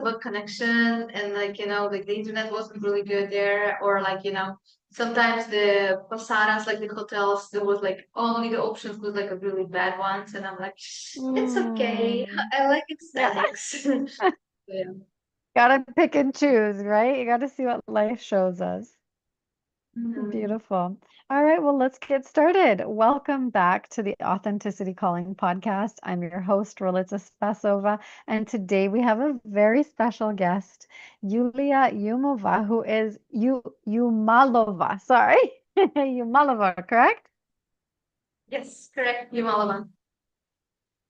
about connection and like, like the internet wasn't really good there, or like, sometimes the posadas, like the hotels, there was like only the options was like a really bad ones. And I'm like, it's okay. Mm. I like Yeah. aesthetics. Yeah. Gotta pick and choose, right? You gotta see what life shows us. Mhm. Beautiful. All right, well, let's get started. Welcome back to the Authenticity Calling podcast. I'm your host, Ralitza Spassova, and today we have a very special guest, Yulia Yumalova, who is Yumalova. Sorry, Yumalova, correct? Yes, correct, Yumalova.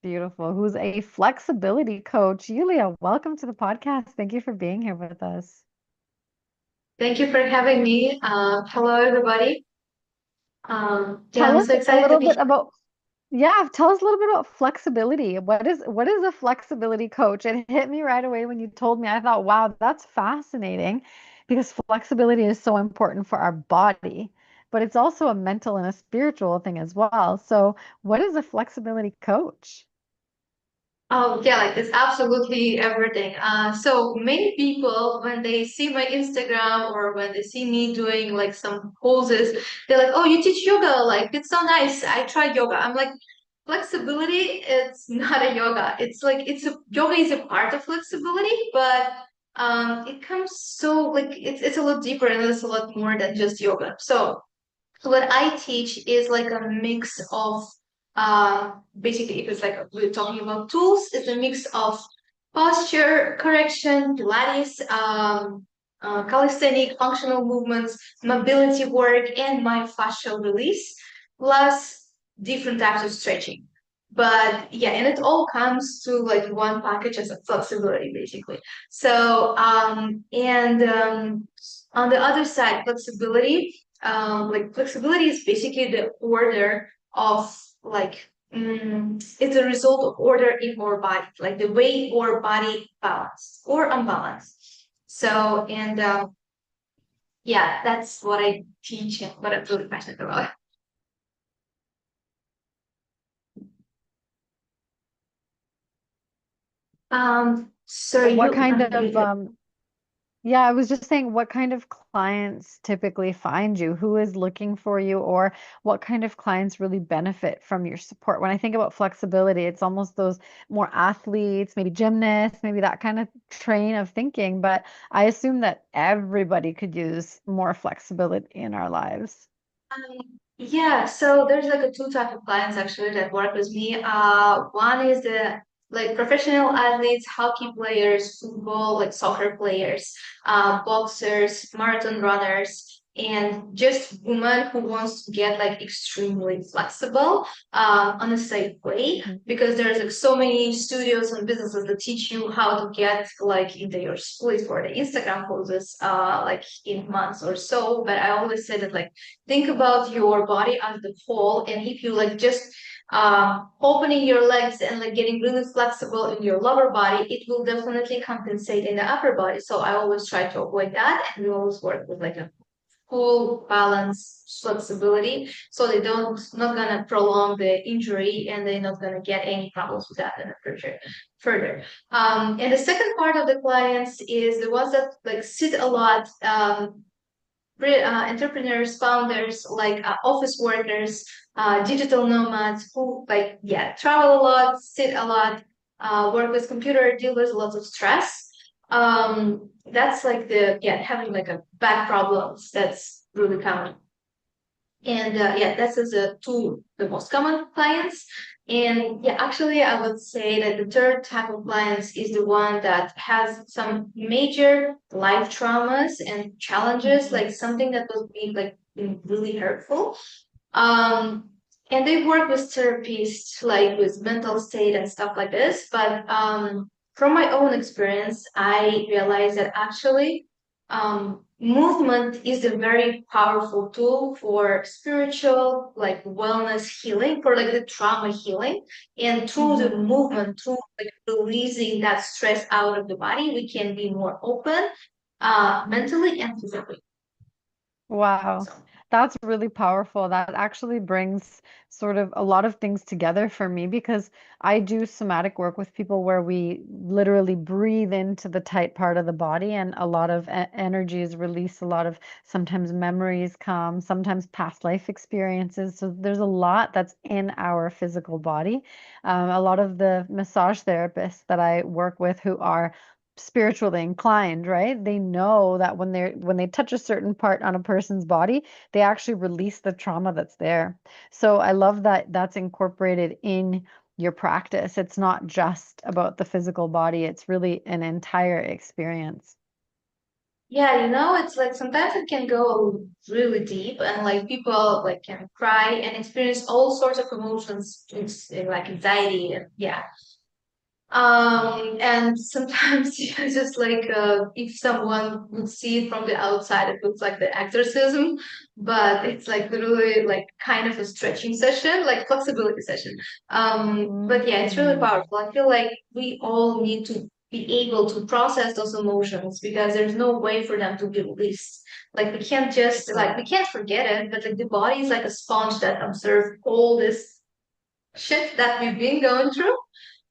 Beautiful. Who's a flexibility coach. Yulia, welcome to the podcast. Thank you for being here with us. Thank you for having me. Hello, everybody. Yeah, Tell I'm us so a excited to little be bit here. about Yeah, tell us a little bit about flexibility. What is a flexibility coach? It hit me right away when you told me. I thought, wow, that's fascinating because flexibility is so important for our body, but it's also a mental and a spiritual thing as well. So, what is a flexibility coach? Oh, yeah, like it's absolutely everything. So many people, when they see my Instagram or when they see me doing like some poses, they're like, "Oh, you teach yoga? Like, it's so nice. I tried yoga." I'm like, flexibility, it's not a yoga. It's like yoga is a part of flexibility, but it comes so like it's a lot deeper and it's a lot more than just yoga. So what I teach is like a mix of basically, if it's like we're talking about tools, it's a mix of posture correction, Pilates, calisthenic functional movements, mobility work, and myofascial release, plus different types of stretching. But yeah, and it all comes to like one package as a flexibility, basically. So and on the other side, flexibility, like flexibility is basically the order of like it's a result of order in our body, like the way our body balanced or unbalanced. So and yeah, that's what I teach and what I'm really passionate about. Sorry, What you kind of Yeah, I was just saying, what kind of clients typically find you? Who is looking for you, or what kind of clients really benefit from your support? When I think about flexibility, it's almost those more athletes, maybe gymnasts, maybe that kind of train of thinking. But I assume that everybody could use more flexibility in our lives. Yeah, so there's like a two type of clients actually that work with me. One is the like professional athletes, hockey players, football, like soccer players, boxers, marathon runners, and just women who wants to get like extremely flexible, on a safe way. Mhm. Because there's like so many studios and businesses that teach you how to get like into your split for the Instagram poses, like in months or so. But I always say that like think about your body as the whole, and if you like just opening your legs and like getting really flexible in your lower body, it will definitely compensate in the upper body. So I always try to avoid that, and we always work with like a full balance flexibility, so they don't not gonna prolong the injury and they're not gonna get any problems with that in the future further. And the second part of the clients is the ones that like sit a lot, entrepreneurs, founders, like office workers, digital nomads who like yeah travel a lot, sit a lot, work with computer, deal with lots of stress. That's like the yeah having like a back problems. That's really common. And yeah, that's as a two the most common clients. And yeah, actually, I would say that the third type of clients is the one that has some major life traumas and challenges, Mhm. like something that was being like really hurtful. Um, and they work with therapists, like with mental state and stuff like this. But from my own experience, I realized that actually movement is a very powerful tool for spiritual, like wellness healing, for like the trauma healing. And through the Mhm. movement, through like releasing that stress out of the body, we can be more open, mentally and physically. Wow. So. That's really powerful. That actually brings sort of a lot of things together for me because I do somatic work with people where we literally breathe into the tight part of the body and a lot of energy is released, a lot of sometimes memories come, sometimes past life experiences. So there's a lot that's in our physical body. A lot of the massage therapists that I work with who are spiritually inclined, right? They know that when they touch a certain part on a person's body, they actually release the trauma that's there. So I love that that's incorporated in your practice. It's not just about the physical body, it's really an entire experience. Yeah, it's like sometimes it can go really deep and like people like can cry and experience all sorts of emotions, like anxiety and yeah. And sometimes just like if someone would see it from the outside, it looks like the exorcism, but it's like literally like kind of a stretching session, like flexibility session. But yeah, it's really Mm. powerful. I feel like we all need to be able to process those emotions because there's no way for them to be released. Like we can't just like we can't forget it, but like the body is like a sponge that absorbs all this shit that we've been going through,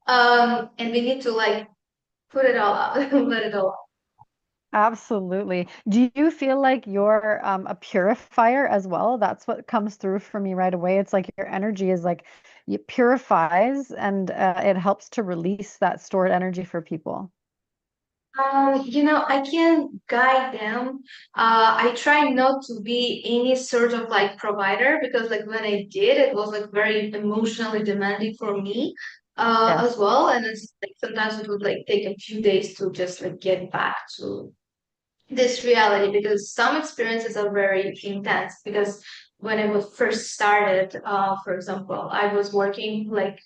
and we need to like put it all out, let it all out. Absolutely. Do you feel like you're a purifier as well? That's what comes through for me right away. It's like your energy is like it purifies and it helps to release that stored energy for people. I can guide them. I try not to be any sort of like provider because like when I did, it was like very emotionally demanding for me, as Yes. well. And it's like sometimes it would like take a few days to just like get back to this reality because some experiences are very intense because when I was first started, for example, I was working like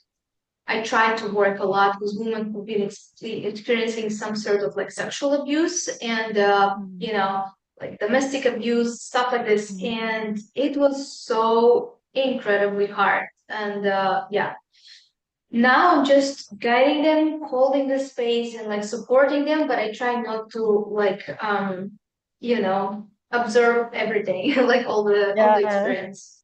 I tried to work a lot with women who've been experiencing some sort of like sexual abuse and Mm. like domestic abuse, stuff like this. Mm. And it was so incredibly hard. And yeah, now I'm just guiding them, holding the space and like supporting them, but I try not to like observe everything, like all the Yeah. experience.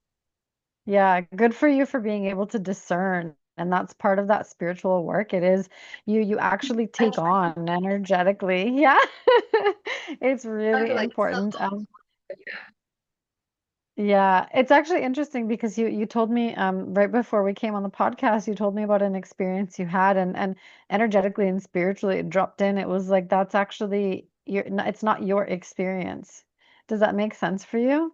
Yeah, good for you for being able to discern. And that's part of that spiritual work. It is you actually I take try on energetically. Yeah. It's not really to like self. important. Yeah, it's actually interesting because you told me right before we came on the podcast, you told me about an experience you had and energetically and spiritually it dropped in. It was like that's actually it's not your experience. Does that make sense for you?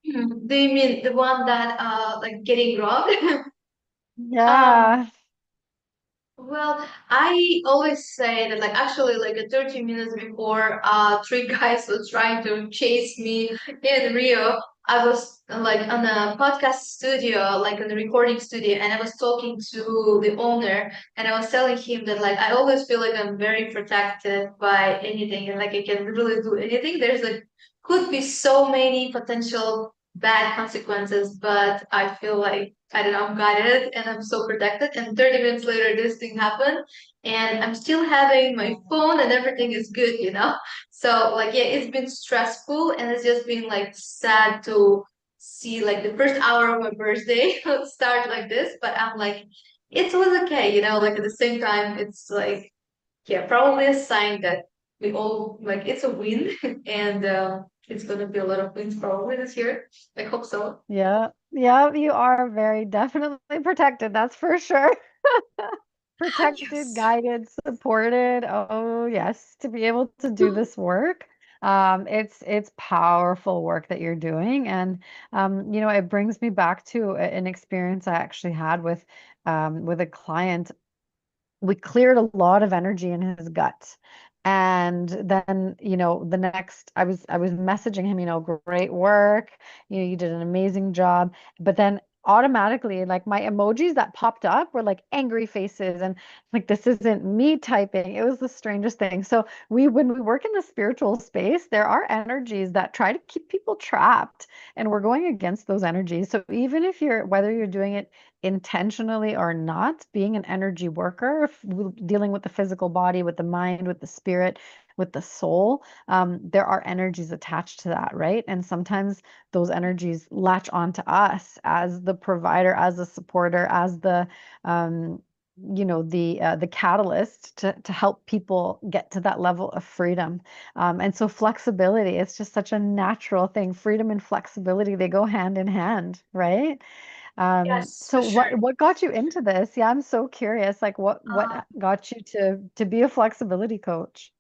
Do you mean the one that like getting robbed? um Yeah. Well, I always say that like actually like 30 minutes before three guys were trying to chase me in Rio, I was like on a podcast studio, like in the recording studio, and I was talking to the owner and I was telling him that like I always feel like I'm very protected by anything and like I can really do anything. There's like could be so many potential bad consequences, but I feel like I don't know, I'm guided and I'm so protected. And 30 minutes later, this thing happened, and I'm still having my phone and everything is good. So, like, yeah, it's been stressful and it's just been like sad to see like the first hour of my birthday start like this. But I'm like, it was okay, like at the same time, it's like, yeah, probably a sign that we all like it's a win and it's gonna be a lot of wins probably this year. I hope so. Yeah. Yeah, you are very definitely protected, that's for sure. Protected, Yes. guided, supported. Oh, yes, to be able to do this work. It's powerful work that you're doing. And it brings me back to an experience I actually had with a client. We cleared a lot of energy in his gut. And then, the next I was messaging him, great work, you did an amazing job. But then automatically, like my emojis that popped up were like angry faces and like this isn't me typing. It was the strangest thing. So when we work in the spiritual space, there are energies that try to keep people trapped, and we're going against those energies. So even if whether you're doing it intentionally or not, being an energy worker, dealing with the physical body, with the mind, with the spirit, with the soul, there are energies attached to that, right? And sometimes those energies latch onto us as the provider, as the supporter, as the the catalyst to help people get to that level of freedom. And so flexibility, it's just such a natural thing. Freedom and flexibility, they go hand in hand, right? Yes, So for sure. what got you into this? Yeah, I'm so curious. Like what Uh, got you to be a flexibility coach?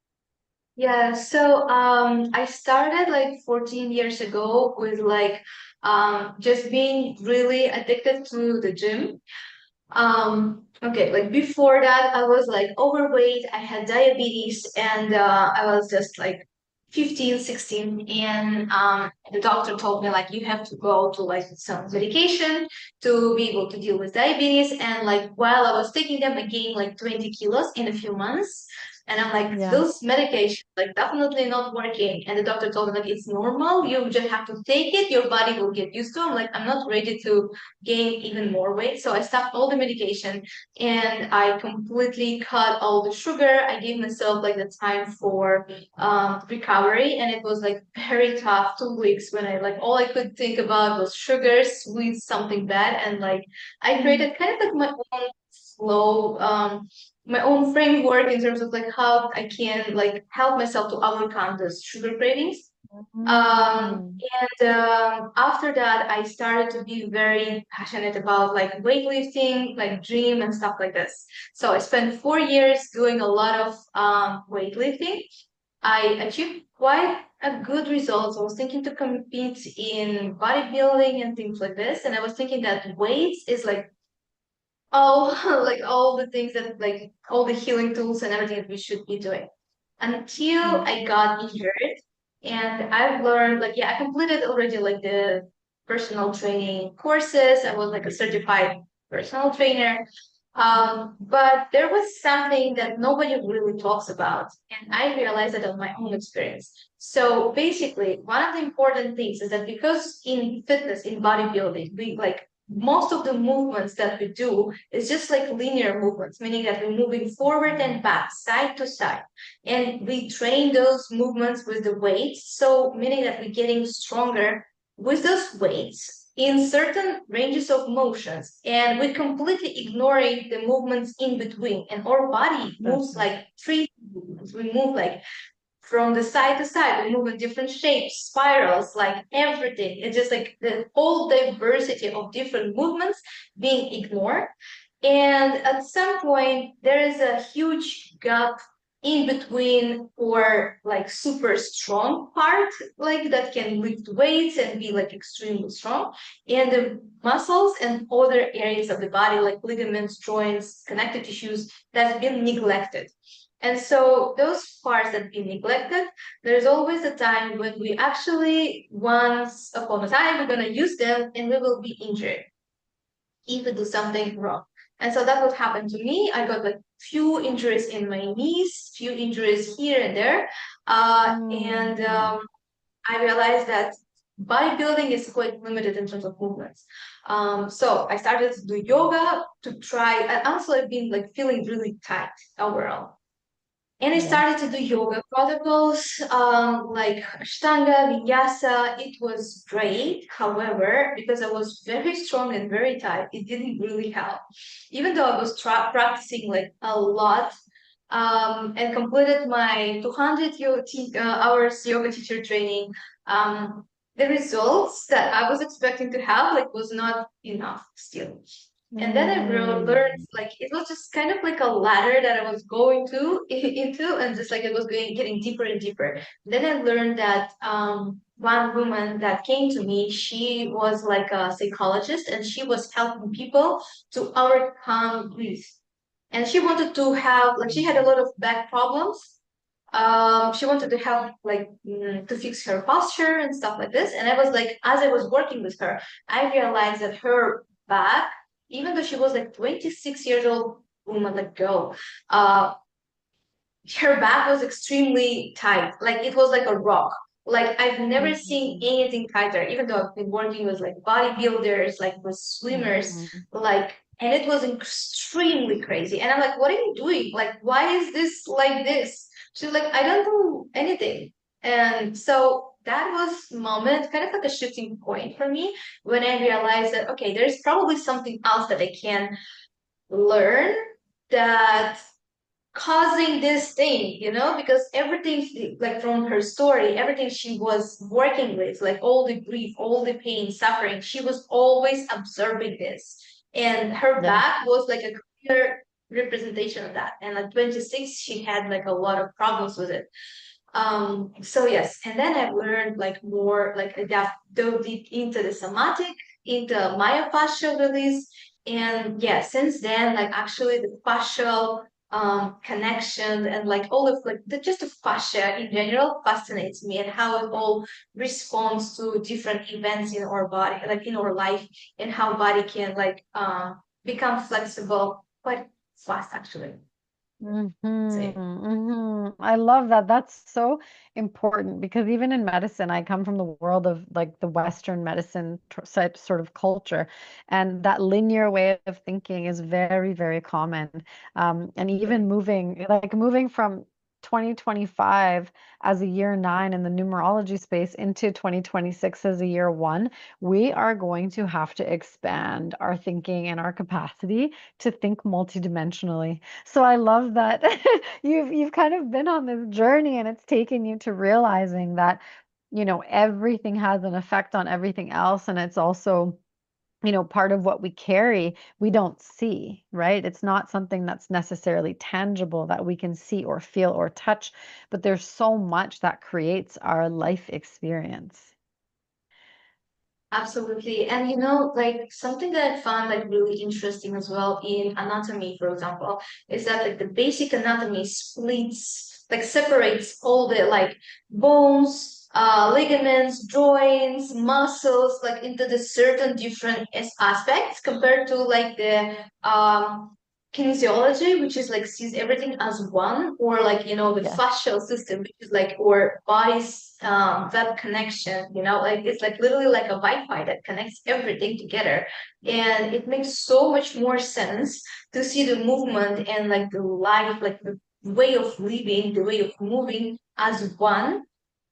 yeah, so I started like 14 years ago with like just being really addicted to the gym. Okay, like before that, I was like overweight, I had diabetes, and I was just like 15, 16, and the doctor told me like you have to go to like some medication to be able to deal with diabetes. And like while I was taking them, I gained like 20 kilos in a few months. And I'm like, Yeah. those medications like definitely not working. And the doctor told me like it's normal, you just have to take it, your body will get used to it. I'm like, I'm not ready to gain even more weight. So I stopped all the medication and I completely cut all the sugar. I gave myself like the time for recovery, and it was like very tough 2 weeks when I like all I could think about was sugar, sweet, something bad, and like I created kind of like my own flow, my own framework in terms of like how I can like help myself to overcome those sugar cravings. Mm. After that, I started to be very passionate about like weightlifting, like gym and stuff like this. So I spent 4 years doing a lot of weightlifting. I achieved quite a good results. I was thinking to compete in bodybuilding and things like this, and I was thinking that weights is like all like all the things that like all the healing tools and everything that we should be doing until Mm. I got injured. And I've learned like yeah, I completed already like the personal training courses. I was like a certified personal trainer. But there was something that nobody really talks about, and I realized that on my own experience. So basically, one of the important things is that because in fitness, in bodybuilding, we like most of the movements that we do is just like linear movements, meaning that we're moving forward and back, side to side. And we train those movements with the weights. So meaning that we're getting stronger with those weights in certain ranges of motions. And we're completely ignoring the movements in between. And our body That's moves right. like three movements. We move like from the side to side. We move in different shapes, spirals, like everything. It's just like the whole diversity of different movements being ignored. And at some point, there is a huge gap in between for like super strong part, like that can lift weights and be like extremely strong, and the muscles and other areas of the body, like ligaments, joints, connective tissues, that's been neglected. And so those parts that be neglected, there's always a time when we actually, once upon a time, we're gonna use them and we will be injured if we do something wrong. And so that would happen to me. I got like few injuries in my knees, few injuries here and there. And Mm. I realized that bodybuilding is quite limited in terms of movements. So I started to do yoga to try, and also I've been like feeling really tight overall. And I Yeah. started to do yoga protocols, like Ashtanga, Vinyasa. It was great. However, because I was very strong and very tight, it didn't really help. Even though I was practicing like a lot, and completed my 200 hours yoga teacher training, the results that I was expecting to have like was not enough still. And then I learned Mm. like it was just kind of like a ladder that I was going to into, and just like it was getting deeper and deeper. Then I learned that one woman that came to me, she was like a psychologist, and she was helping people to overcome grief. And she wanted to have like she had a lot of back problems. She wanted to help like to fix her posture and stuff like this. And I was like, as I was working with her, I realized that her back, even though she was like 26 years old woman, like girl, uh, her back was extremely tight. Like it was like a rock. Like I've never seen Mm. anything tighter, even though I've been working with like bodybuilders, like with swimmers, Mm. like and it was extremely crazy. And I'm like, what are you doing? Like, why is this like this? She's like, I don't do anything. And so that was moment, kind of like a shifting point for me when I realized that, okay, there's probably something else that I can learn that causing this thing, because everything, like from her story, everything she was working with, like all the grief, all the pain, suffering, she was always observing this. And her Yeah. back was like a clear representation of that. And at 26, she had like a lot of problems with it. So yes, and then I've learned like more, like I dove deep into the somatic, into myofascial release. And yeah, since then, like actually the fascial connection and like all of like just the fascia in general fascinates me, and how it all responds to different events in our body, like in our life, and how body can like become flexible quite fast actually. So, I love that. That's so important because even in medicine, I come from the world of like the Western medicine sort of culture, and that linear way of thinking is very, very common. And even moving from 2025 as a year 9 in the numerology space into 2026 as a year 1, we are going to have to expand our thinking and our capacity to think multidimensionally. So I love that you've kind of been on this journey and it's taken you to realizing that, everything has an effect on everything else. And it's also, part of what we carry, we don't see, right? It's not something that's necessarily tangible that we can see or feel or touch, but there's so much that creates our life experience. absolutely. And like something that I found like really interesting as well in anatomy, for example, is that like the basic anatomy splits, like separates all the like bones, ligaments, joints, muscles, like into the certain different aspects compared to like the kinesiology, which is like sees everything as one, or like the Yeah. fascial system, which is like our body's that connection, like it's like literally like a Wi-Fi that connects everything together. And it makes so much more sense to see the movement and like the life, like the way of living, the way of moving as one,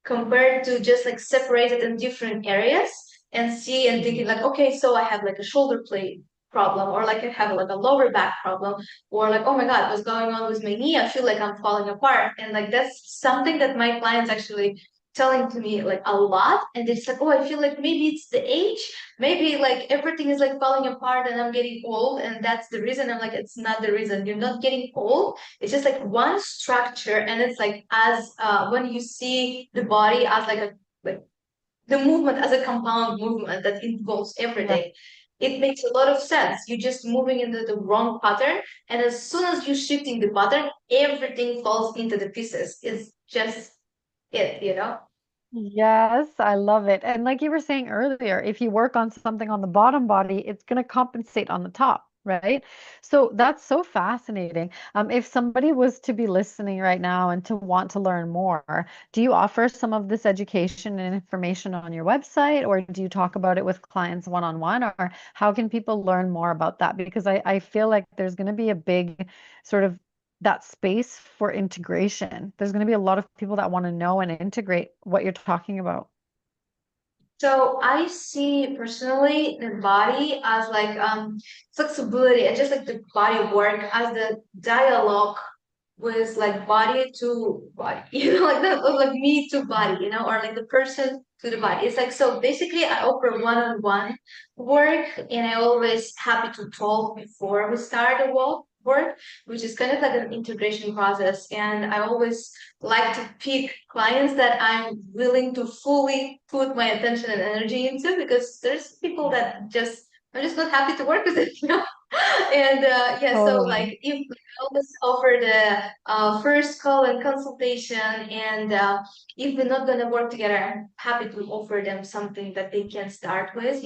compared to just like separated in different areas and see and thinking like, okay, so I have like a shoulder blade problem, or like I have like a lower back problem, or like, oh my God, what's going on with my knee? I feel like I'm falling apart. And like that's something that my clients actually telling to me like a lot. And it's like, oh, I feel like maybe it's the age, maybe like everything is like falling apart and I'm getting old, and that's the reason. I'm like, it's not the reason. You're not getting old. It's just like one structure, and it's like as when you see the body as like the movement as a compound movement that involves Yeah. everything, it makes a lot of sense. You're just moving into the wrong pattern, and as soon as you're shifting the pattern, everything falls into the pieces. It's just it. Yes, I love it. And like you were saying earlier, if you work on something on the bottom body, it's going to compensate on the top, right? So that's so fascinating. If somebody was to be listening right now and to want to learn more, do you offer some of this education and information on your website, or do you talk about it with clients one-on-one, or how can people learn more about that? Because I feel like there's going to be a big sort of that space for integration. There's going to be a lot of people that want to know and integrate what you're talking about. So I see personally the body as like flexibility, and just like the body work as the dialogue with like body to body, like that, or like me to body, or like the person to the body. It's like, so basically I offer one-on-one work, and I always happy to talk before we start the work, which is kind of like an integration process. And I always like to pick clients that I'm willing to fully put my attention and energy into, because there's people that just I'm just not happy to work with it. And yeah, so Totally. like if I always offer the first call and consultation, and if we're not gonna work together, I'm happy to offer them something that they can start with,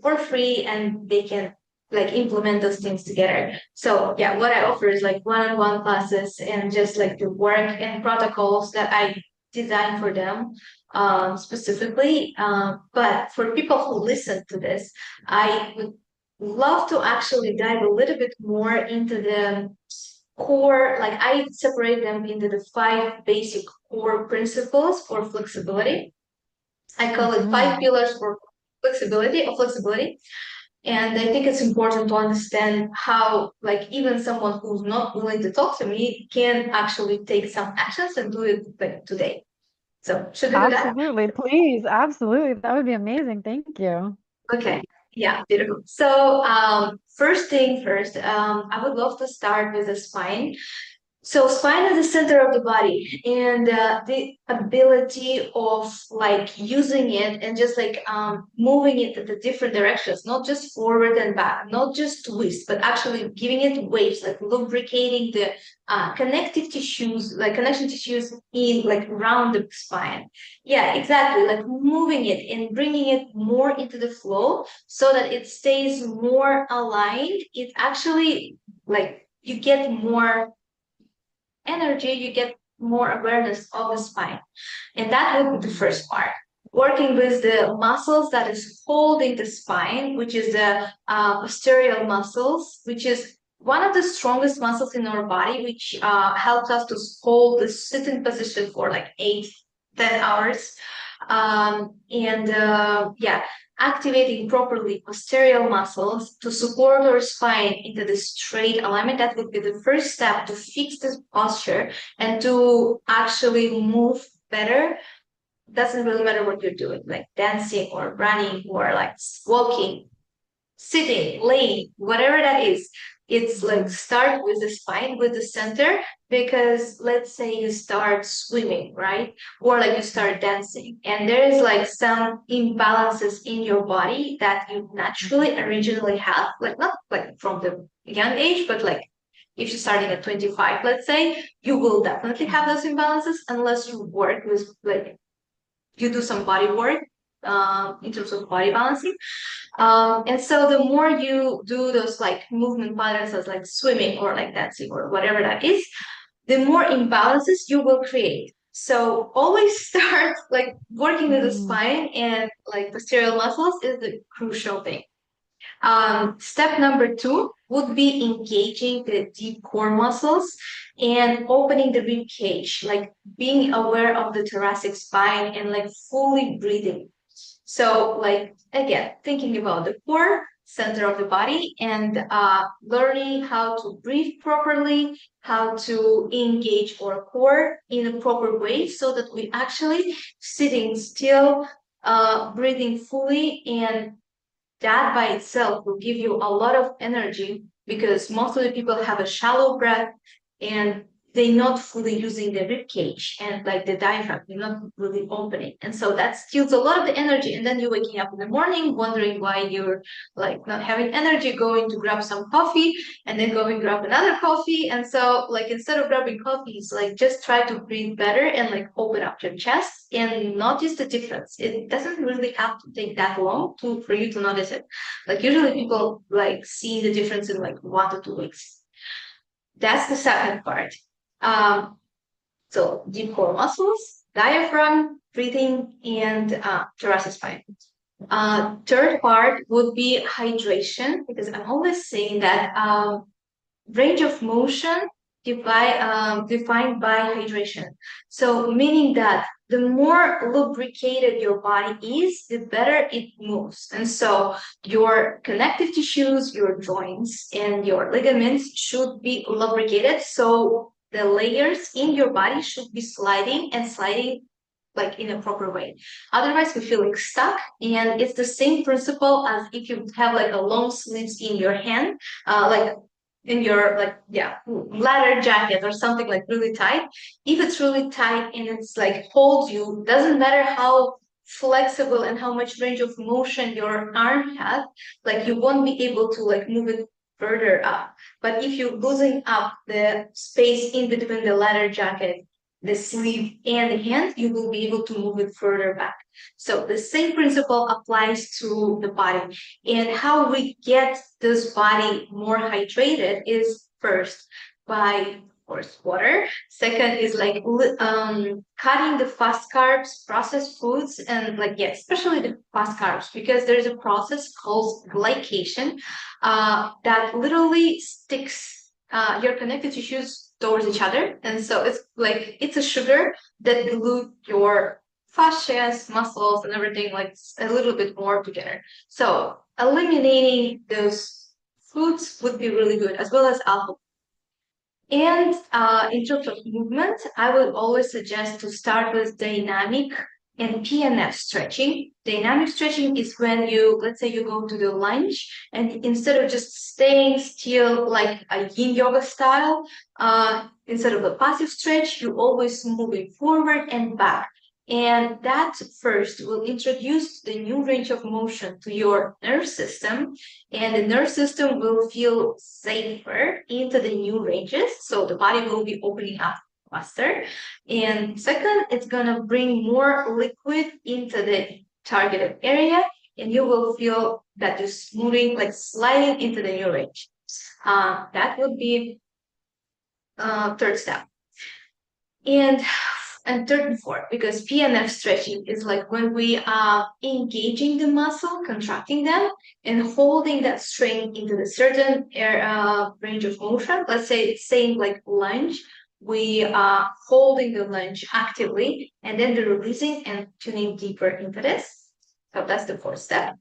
for free, and they can like implement those things together. So yeah, what I offer is like one-on-one classes, and just like the work and protocols that I design for them specifically. But for people who listen to this, I would love to actually dive a little bit more into the core, like I separate them into the 5 basic core principles for flexibility. I call it 5 pillars for flexibility. And I think it's important to understand how, like, even someone who's not willing to talk to me can actually take some actions and do it like today. So should we do that? Absolutely, please. Absolutely. That would be amazing. Thank you. Okay. Yeah, beautiful. So first thing first, I would love to start with the spine. So spine is the center of the body, and the ability of like using it and just like moving it in the different directions, not just forward and back, not just twist, but actually giving it waves, like lubricating the connective tissues, like connection tissues in like around the spine. Yeah, exactly. Like moving it and bringing it more into the flow so that it stays more aligned. It actually like you get more energy, you get more awareness of the spine. And that would be the first part. Working with the muscles that is holding the spine, which is the posterior muscles, which is one of the strongest muscles in our body, which helps us to hold the sitting position for like 8, 10 hours. And yeah, activating properly posterior muscles to support our spine into the straight alignment. That would be the first step to fix this posture and to actually move better. Doesn't really matter what you're doing, like dancing or running or like walking, sitting, laying, whatever that is. It's like start with the spine, with the center, because let's say you start swimming, right? Or like you start dancing, and there is like some imbalances in your body that you naturally originally have, like not like from the young age, but like if you're starting at 25, let's say, you will definitely have those imbalances unless you work with like you do some body work in terms of body balancing. And so the more you do those like movement patterns as like swimming or like dancing or whatever that is, the more imbalances you will create. So always start like working with the spine and like posterior muscles is the crucial thing. Step number 2 would be engaging the deep core muscles and opening the rib cage, like being aware of the thoracic spine and like fully breathing. So, like again, thinking about the core center of the body and learning how to breathe properly, how to engage our core in a proper way so that we actually sitting still, breathing fully, and that by itself will give you a lot of energy because most of the people have a shallow breath and they're not fully using the rib cage and like the diaphragm, they're not really opening. And so that steals a lot of the energy. And then you're waking up in the morning wondering why you're like not having energy, going to grab some coffee and then going grab another coffee. And so like instead of grabbing coffees, like just try to breathe better and like open up your chest and notice the difference. It doesn't really have to take that long for you to notice it. Like usually people like see the difference in like 1 to 2 weeks. That's the second part. Um, so deep core muscles, diaphragm, breathing, and thoracic spine. Third part would be hydration, because I'm always saying that range of motion defined by hydration. So meaning that the more lubricated your body is, the better it moves. And so your connective tissues, your joints, and your ligaments should be lubricated. So the layers in your body should be sliding and sliding like in a proper way. Otherwise, we feel like stuck. And it's the same principle as if you have like a long sleeves in your hand, like in your like yeah leather jacket or something like really tight. If it's really tight and it's like holds you, doesn't matter how flexible and how much range of motion your arm has, like you won't be able to like move it further up. But if you loosen up the space in between the leather jacket, the sleeve, and the hand, you will be able to move it further back. So the same principle applies to the body. And how we get this body more hydrated is first by course, water. Second is like cutting the fast carbs, processed foods, and like, yeah, especially the fast carbs, because there's a process called glycation that literally sticks your connective tissues towards each other. And so it's like, it's a sugar that glue your fascias, muscles, and everything like a little bit more together. So eliminating those foods would be really good, as well as alcohol. And in terms of movement, I would always suggest to start with dynamic and PNF stretching. Dynamic stretching is when you, let's say you go to the lunge, and instead of just staying still like a yin yoga style, instead of a passive stretch, you always moving forward and back. And that first will introduce the new range of motion to your nerve system, and the nerve system will feel safer into the new ranges. So the body will be opening up faster. And second, it's going to bring more liquid into the targeted area, and you will feel that you're moving, like sliding into the new range. That would be third step. And third and fourth, because PNF stretching is like when we are engaging the muscle, contracting them, and holding that strength into the certain range of motion. Let's say it's saying like lunge, we are holding the lunge actively, and then we're releasing and tuning deeper into this. So that's the fourth step.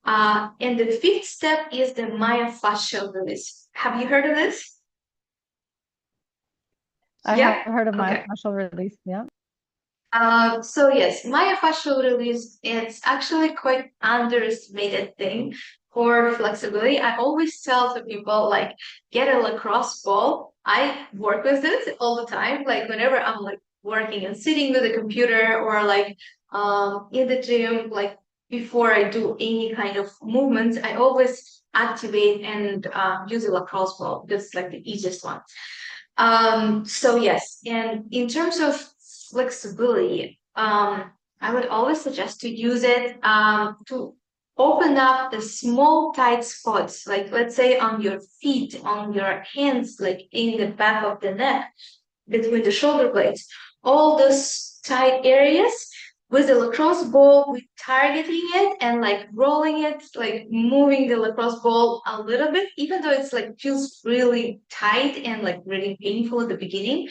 And the fifth step is the myofascial release. Have you heard of this? I Yeah. have heard of Okay. myofascial release. Yeah. So yes, myofascial release, it's actually quite underestimated thing for flexibility. I always tell to people like get a lacrosse ball. I work with this all the time. Like whenever I'm like working and sitting with a computer or like in the gym, like before I do any kind of movements, I always activate and use a lacrosse ball because it's like the easiest one. So yes, and in terms of flexibility, I would always suggest to use it to open up the small tight spots, like let's say on your feet, on your hands, like in the back of the neck, between the shoulder blades, all those tight areas. With the lacrosse ball, we targeting it and like rolling it, like moving the lacrosse ball a little bit, even though it's like feels really tight and like really painful at the beginning.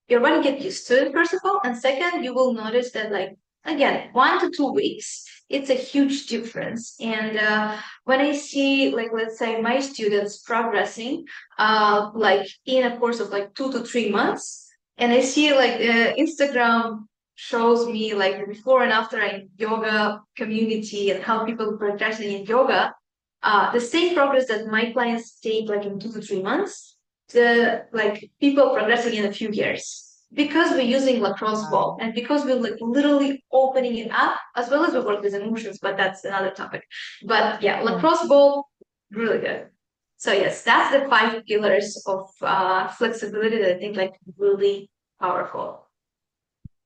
You're going to get used to it, first of all, and second, you will notice that like again 1 to 2 weeks, it's a huge difference. And when I see like let's say my students progressing like in a course of like 2 to 3 months, and I see like Instagram shows me like the before and after in yoga community and how people progressing in yoga, the same progress that my clients take like in 2 to 3 months, the like people progressing in a few years, because we're using lacrosse ball Wow. and because we're like literally opening it up, as well as we work with emotions, but that's another topic. But yeah, Yeah. lacrosse ball, really good. So yes, that's the 5 pillars of flexibility that I think like really powerful.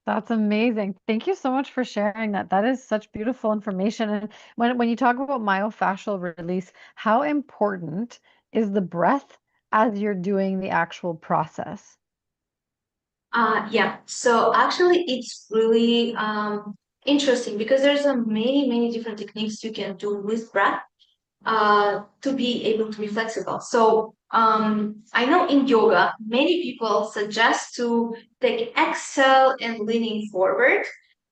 That's amazing. Thank you so much for sharing that. That is such beautiful information. And when you talk about myofascial release, how important is the breath as you're doing the actual process? Yeah, so actually it's really interesting because there's a many different techniques you can do with breath to be able to be flexible. So I know in yoga, many people suggest to take exhale and leaning forward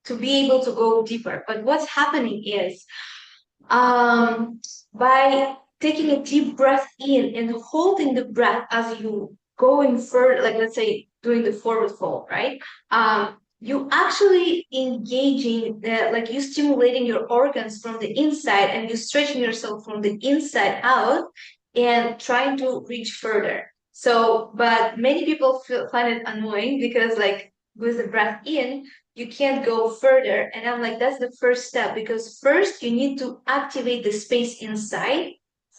to be able to go deeper. But what's happening is um, by taking a deep breath in and holding the breath as you going further, like let's say doing the forward fold, right? You actually engaging the like you stimulating your organs from the inside and you stretching yourself from the inside out and trying to reach further. So, but many people find it annoying because like with the breath in, you can't go further. And I'm like, that's the first step, because first you need to activate the space inside,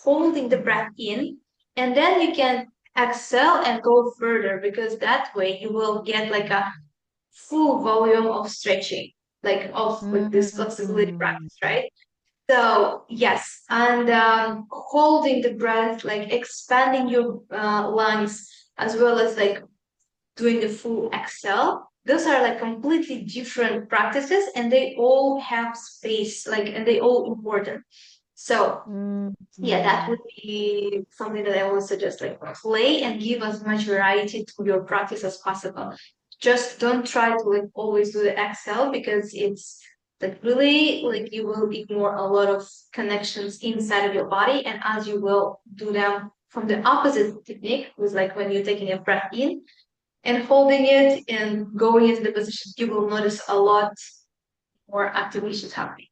holding the breath in, and then you can exhale and go further, because that way you will get like a full volume of stretching, like of with this flexibility Mm. practice, right? So yes, and holding the breath, like expanding your lungs, as well as like doing the full excel. Those are like completely different practices, and they all have space, like, and they all important. So yeah, that Mhm. would be something that I would suggest, like play and give as much variety to your practice as possible. Just don't try to like always do the Excel, because it's like really like you will ignore a lot of connections inside of your body. And as you will do them from the opposite technique, was like when you're taking a breath in and holding it and going into the position, you will notice a lot more activations happening.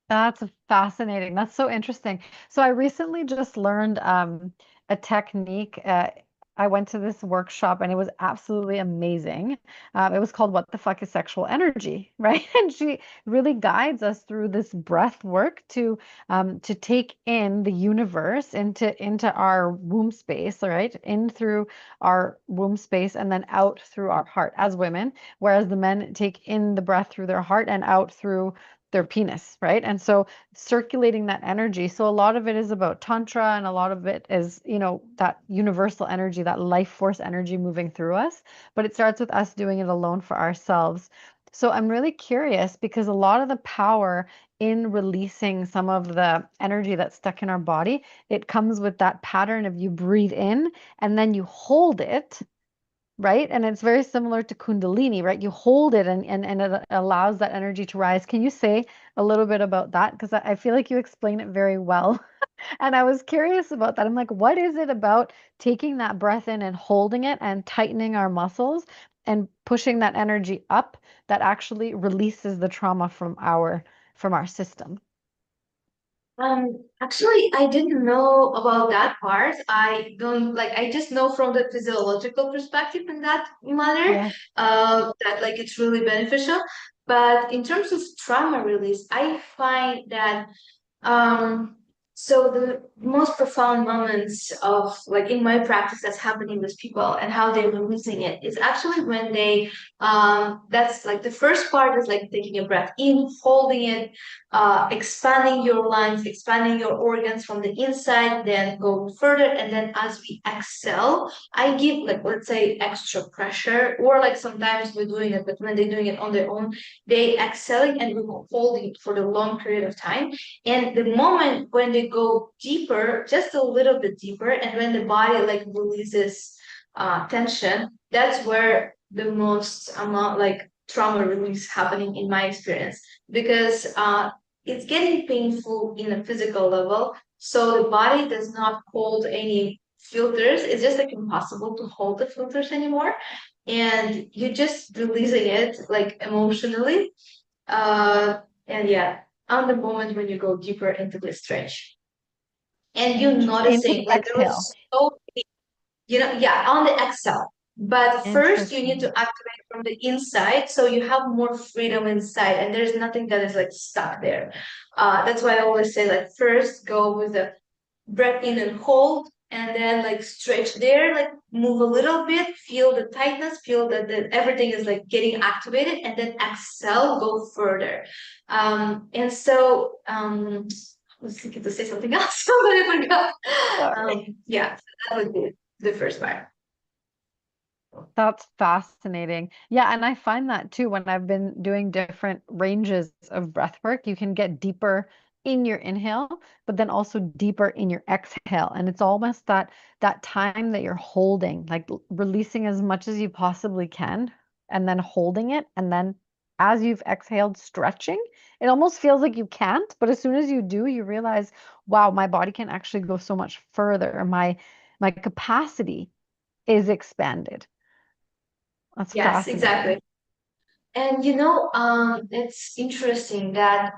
That's fascinating. That's so interesting. So I recently just learned a technique. I went to this workshop and it was absolutely amazing. It was called "What the fuck is sexual energy?" Right? And she really guides us through this breath work to take in the universe into our womb space, all right? In through our womb space and then out through our heart as women, whereas the men take in the breath through their heart and out through their penis, right? And so circulating that energy. So a lot of it is about tantra and a lot of it is, that universal energy, that life force energy moving through us. But it starts with us doing it alone for ourselves. So I'm really curious because a lot of the power in releasing some of the energy that's stuck in our body, it comes with that pattern of you breathe in and then you hold it, right? And it's very similar to Kundalini, right? You hold it and it allows that energy to rise. Can you say a little bit about that? Because I feel like you explain it very well. And I was curious about that. I'm like, what is it about taking that breath in and holding it and tightening our muscles and pushing that energy up that actually releases the trauma from our system? Actually, I didn't know about that part. I don't like, I just know from the physiological perspective in that manner, Yeah. that like it's really beneficial. But in terms of trauma release, I find that um, so the most profound moments of like in my practice that's happening with people and how they're releasing it is actually when they that's like the first part is like taking a breath in, holding it, expanding your lungs, expanding your organs from the inside, then go further, and then as we exhale, I give like let's say extra pressure, or like sometimes we're doing it, but when they're doing it on their own, they exhaling and we're holding it for the long period of time. And the moment when they go deeper, just a little bit deeper, and when the body like releases tension, that's where the most amount like trauma release happening in my experience, because it's getting painful in a physical level. So the body does not hold any filters. It's just like impossible to hold the filters anymore. And you're just releasing it like emotionally. And yeah, on the moment when you go deeper into the stretch, and you're Into noticing the like there exhale. was so yeah, on the exhale. But first you need to Interesting. activate from the inside, so you have more freedom inside and there's nothing that is like stuck there. That's why I always say like first go with the breath in and hold, and then like stretch there, like move a little bit, feel the tightness, feel that everything is like getting activated, and then exhale, go further. And so I was thinking to say something else, but I forgot. Sorry. Yeah, so that would be the first part. That's fascinating. Yeah, and I find that too when I've been doing different ranges of breath work, you can get deeper in your inhale, but then also deeper in your exhale. And it's almost that time that you're holding, like releasing as much as you possibly can, and then holding it. And then as you've exhaled, stretching, it almost feels like you can't, but as soon as you do, you realize, wow, my body can actually go so much further. My capacity is expanded. That's Yes, exactly. fascinating. And it's interesting that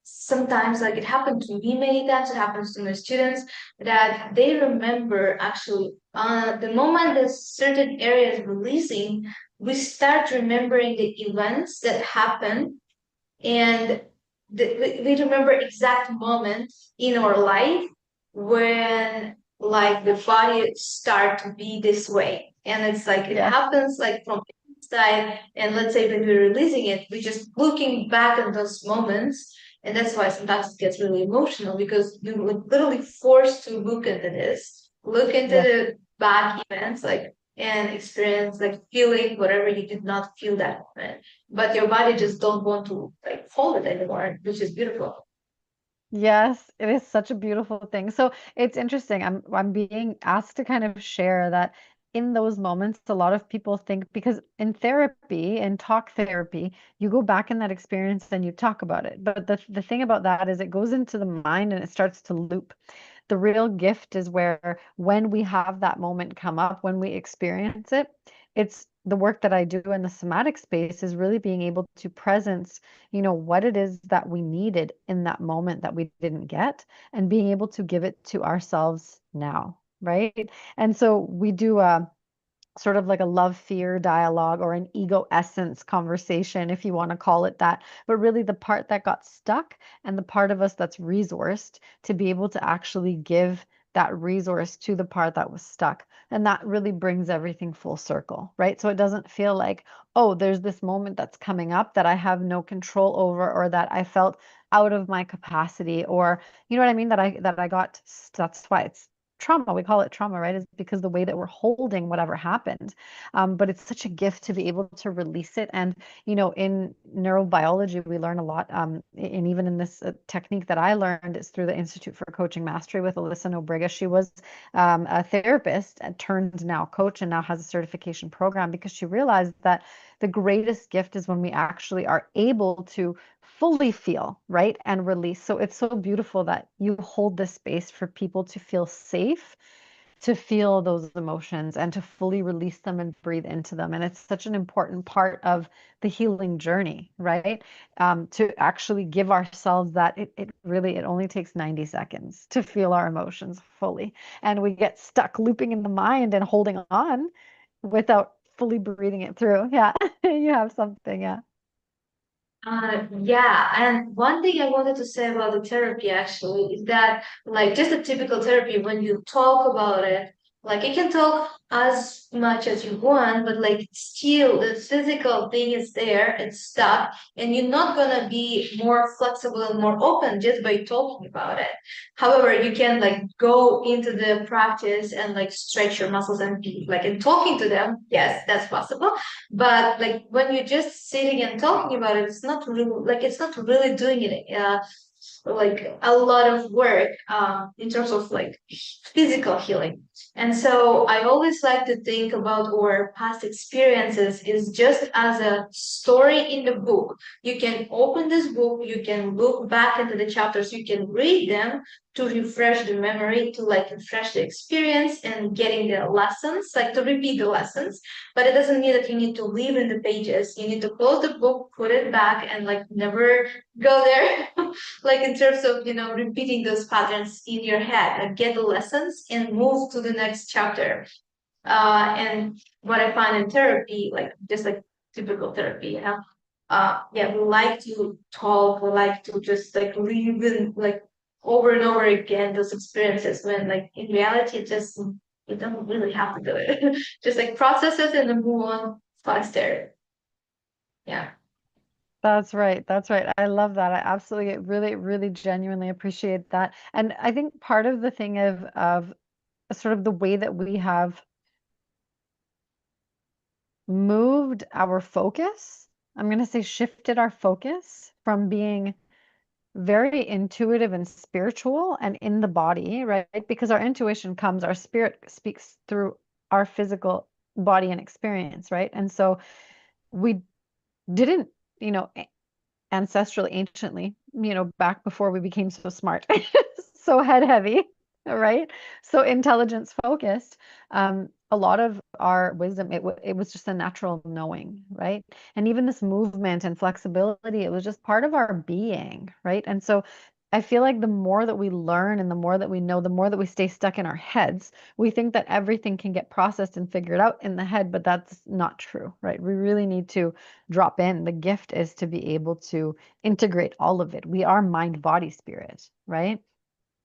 sometimes, like it happened to me many times, it happens to my students, that they remember actually the moment that certain areas releasing, we start remembering the events that happen, and we remember exact moments in our life when like the body start to be this way, and it's like it Yes. happens like from the inside, and let's say when we're releasing it, we're just looking back at those moments. And that's why sometimes it gets really emotional, because you're like literally forced to look into this, look into Yes. the bad events, like and experience like feeling whatever you did not feel that moment. But your body just don't want to like hold it anymore, which is beautiful. Yes, it is such a beautiful thing. So it's interesting. I'm being asked to kind of share that in those moments, a lot of people think because in therapy, in talk therapy, you go back in that experience and you talk about it. But the thing about that is it goes into the mind and it starts to loop. The real gift is where when we have that moment come up, when we experience it, it's the work that I do in the somatic space is really being able to presence, what it is that we needed in that moment that we didn't get and being able to give it to ourselves now, right? And so we do sort of like a love fear dialogue or an ego essence conversation, if you want to call it that. But really, the part that got stuck and the part of us that's resourced to be able to actually give that resource to the part that was stuck. And that really brings everything full circle, right? So it doesn't feel like, oh, there's this moment that's coming up that I have no control over or that I felt out of my capacity or you know what I mean that I got that's why it's trauma. We call it trauma, right? Is because the way that we're holding whatever happened. But it's such a gift to be able to release it. And, in neurobiology, we learn a lot. And even in this technique that I learned is through the Institute for Coaching Mastery with Alyssa Nobriga. She was a therapist and turned now coach and now has a certification program because she realized that the greatest gift is when we actually are able to fully feel, right? And release. So it's so beautiful that you hold this space for people to feel safe, to feel those emotions and to fully release them and breathe into them. And it's such an important part of the healing journey, right? To actually give ourselves that it only takes 90 seconds to feel our emotions fully. And we get stuck looping in the mind and holding on without fully breathing it through. Yeah, you have something. Yeah. Yeah, and one thing I wanted to say about the therapy actually is that, like, just a typical therapy, when you talk about it, like, you can talk as much as you want, but like, still, the physical thing is there, it's stuck, and you're not gonna be more flexible and more open just by talking about it. However, you can like go into the practice and like stretch your muscles and be like, and talking to them, yes, that's possible, but like when you're just sitting and talking about it, it's not really doing it like a lot of work in terms of like physical healing. And so I always like to think about our past experiences is just as a story in the book. You can open this book, you can look back into the chapters, you can read them to refresh the memory, to like refresh the experience and getting the lessons, like to repeat the lessons. But it doesn't mean that you need to leave in the pages. You need to close the book, put it back, and like never go there. Like in terms of repeating those patterns in your head, like get the lessons and move to the next chapter. And what I find in therapy, like just like typical therapy, yeah, we like to talk, we like to just like live in like over and over again those experiences when like in reality it just you don't really have to do it. Just like process it and then move on faster. Yeah. That's right. That's right. I love that. I absolutely, really, really genuinely appreciate that. And I think part of the thing of sort of the way that we have moved our focus, I'm going to say shifted our focus from being very intuitive and spiritual and in the body, right? Because our intuition comes, our spirit speaks through our physical body and experience, right? And so we didn't, you know, ancestrally, anciently, back before we became so smart, so head heavy, right? So intelligence focused. A lot of our wisdom, it was just a natural knowing, right? And even this movement and flexibility, it was just part of our being, right? And so I feel like the more that we learn and the more that we know, the more that we stay stuck in our heads, we think that everything can get processed and figured out in the head, but that's not true, right? We really need to drop in. The gift is to be able to integrate all of it. We are mind, body, spirit, right?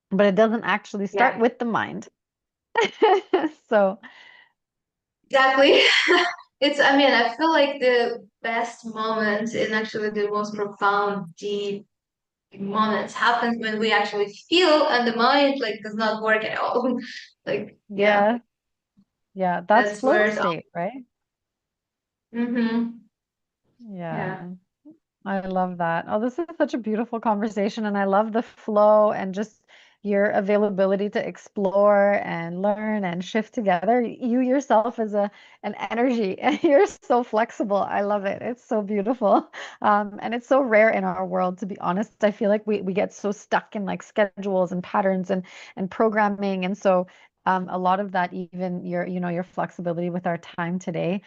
But it doesn't actually start Yeah, with the mind. So, exactly. I mean, I feel like the best moments and actually the most profound, deep moments happens when we actually feel and the mind like does not work at all. Like, yeah. yeah, Yeah, that's That's flow where it's state, right? mm-hmm. Yeah. Yeah. I love that. Oh, this is such a beautiful conversation, and I love the flow and just your availability to explore and learn and shift together. You yourself is an energy, and you're so flexible. I love it. It's so beautiful. And it's so rare in our world, to be honest. I feel like we get so stuck in like schedules and patterns and programming, and so a lot of that, even your flexibility with our time today.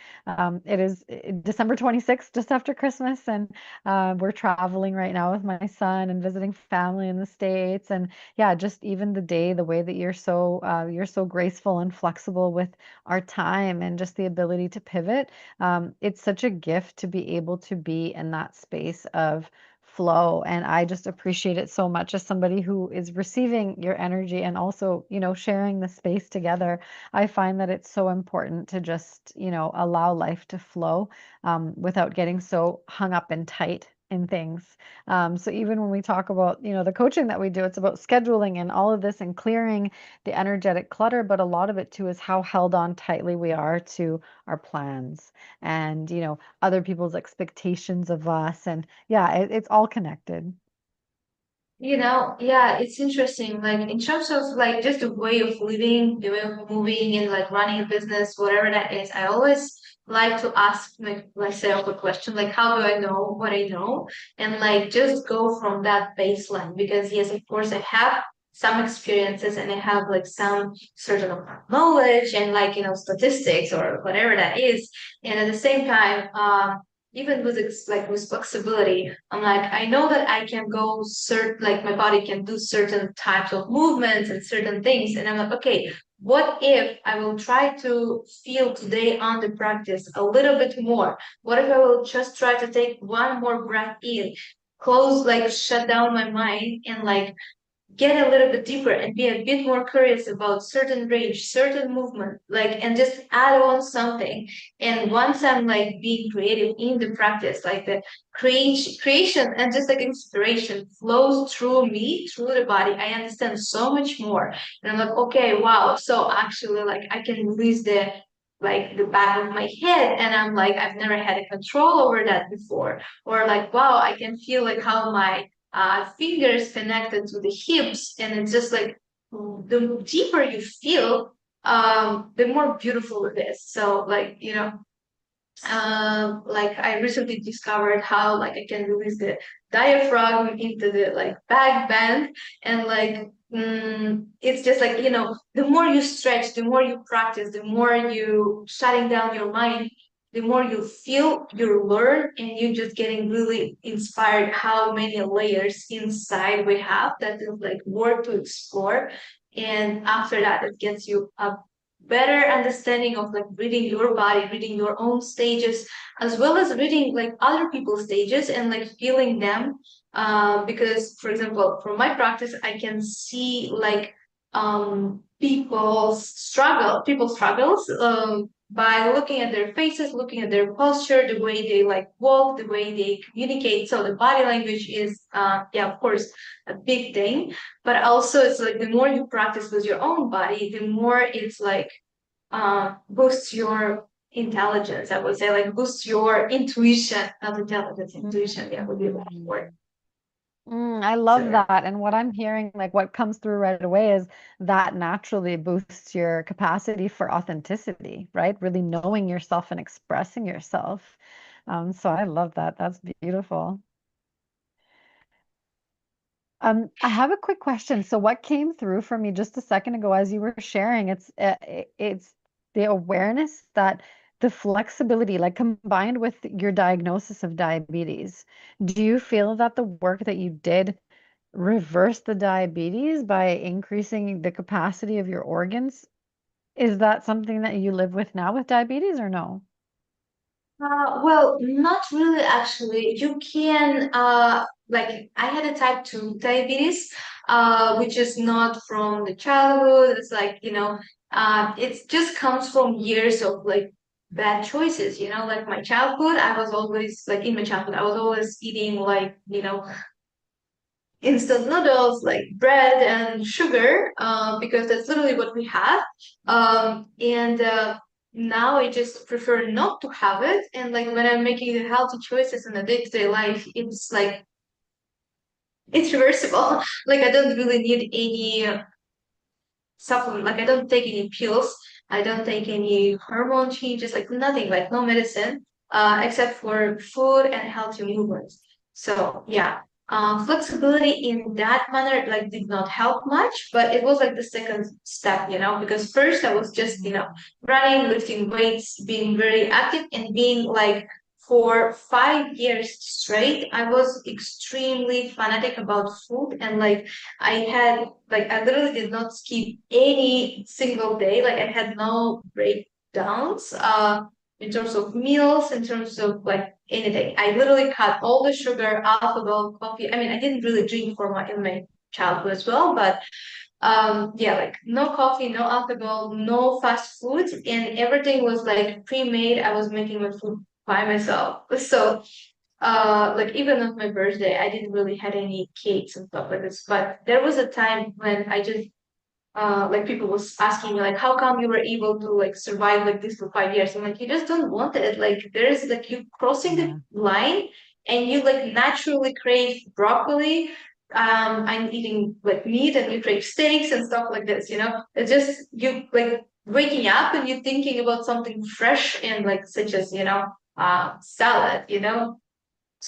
It is December 26th, just after Christmas, and we're traveling right now with my son and visiting family in the States. And yeah, just even the day, the way that you're so graceful and flexible with our time and just the ability to pivot. It's such a gift to be able to be in that space of flow. And I just appreciate it so much as somebody who is receiving your energy and also, sharing the space together. I find that it's so important to just, allow life to flow without getting so hung up and tight in things. So even when we talk about, the coaching that we do, it's about scheduling and all of this and clearing the energetic clutter, but a lot of it too is how held on tightly we are to our plans and, other people's expectations of us. And yeah, it's all connected. Yeah, it's interesting. Like in terms of like just the way of living, the way of moving and like running a business, whatever that is, I always like to ask myself a question like, how do I know what I know? And like just go from that baseline because yes, of course, I have some experiences and I have like some certain amount of knowledge and like statistics or whatever that is. And at the same time, even with like with flexibility, I'm like, I know that I can go like my body can do certain types of movements and certain things. And I'm like, okay, what if I will try to feel today on the practice a little bit more? What if I will just try to take one more breath in, close, like shut down my mind and like get a little bit deeper and be a bit more curious about certain range, certain movement, like, and just add on something. And once I'm like being creative in the practice, like the creation and just like inspiration flows through me, through the body, I understand so much more. And I'm like, okay, wow. So actually, like, I can release the back of my head and I'm like I've never had a control over that before, or like wow, I can feel like how my fingers connected to the hips, and it's just like the deeper you feel, the more beautiful it is. So like like I recently discovered how like I can release the diaphragm into the like back bend, and like it's just like the more you stretch, the more you practice, the more you shutting down your mind, the more you feel, you learn, and you just getting really inspired how many layers inside we have that is like worth to explore. And after that, it gets you up better understanding of like reading your body, reading your own stages, as well as reading like other people's stages and like feeling them. Because, for example, from my practice, I can see like people's struggles by looking at their faces, looking at their posture, the way they like walk, the way they communicate. So the body language is, yeah, of course, a big thing, but also it's like the more you practice with your own body, the more it's like boosts your intelligence. I would say like boosts your intuition, not intelligence, intuition. Yeah, would be a better word. Mm. I love So that. And what I'm hearing, like what comes through right away is that naturally boosts your capacity for authenticity, right? Really knowing yourself and expressing yourself. So I love that. That's beautiful. I have a quick question. So what came through for me just a second ago as you were sharing, it's the awareness that the flexibility, like combined with your diagnosis of diabetes, do you feel that the work that you did reverse the diabetes by increasing the capacity of your organs? Is that something that you live with now with diabetes or no? well, not really actually. You can like I had a type 2 diabetes, which is not from the childhood. It's like, it just comes from years of like bad choices, like my childhood, I was always like in my childhood, I was always eating like, instant noodles, like bread and sugar, because that's literally what we had. And now I just prefer not to have it. And like when I'm making the healthy choices in the day-to-day life, it's like it's reversible. Like I don't really need any supplement. Like I don't take any pills. I don't take any hormone changes. Like nothing. Like no medicine, except for food and healthy movements. So yeah, flexibility in that manner like did not help much, but it was like the second step, because first I was just running, lifting weights, being very active, and being like for 5 years straight, I was extremely fanatic about food and like I literally did not skip any single day. Like I had no breakdowns in terms of meals, in terms of like anything. I literally cut all the sugar, alcohol, coffee. I mean, I didn't really drink for my in my childhood as well, but yeah, like no coffee, no alcohol, no fast food, and everything was like pre-made. I was making my food by myself. So like even on my birthday I didn't really had any cakes and stuff like this, but there was a time when I just like people was asking me like how come you were able to like survive like this for 5 years. I'm like, you just don't want it. Like there's like you crossing the Yeah. line and you like naturally crave broccoli. I'm eating like meat and you crave steaks and stuff like this. It's just you like waking up and you're thinking about something fresh and like such as salad.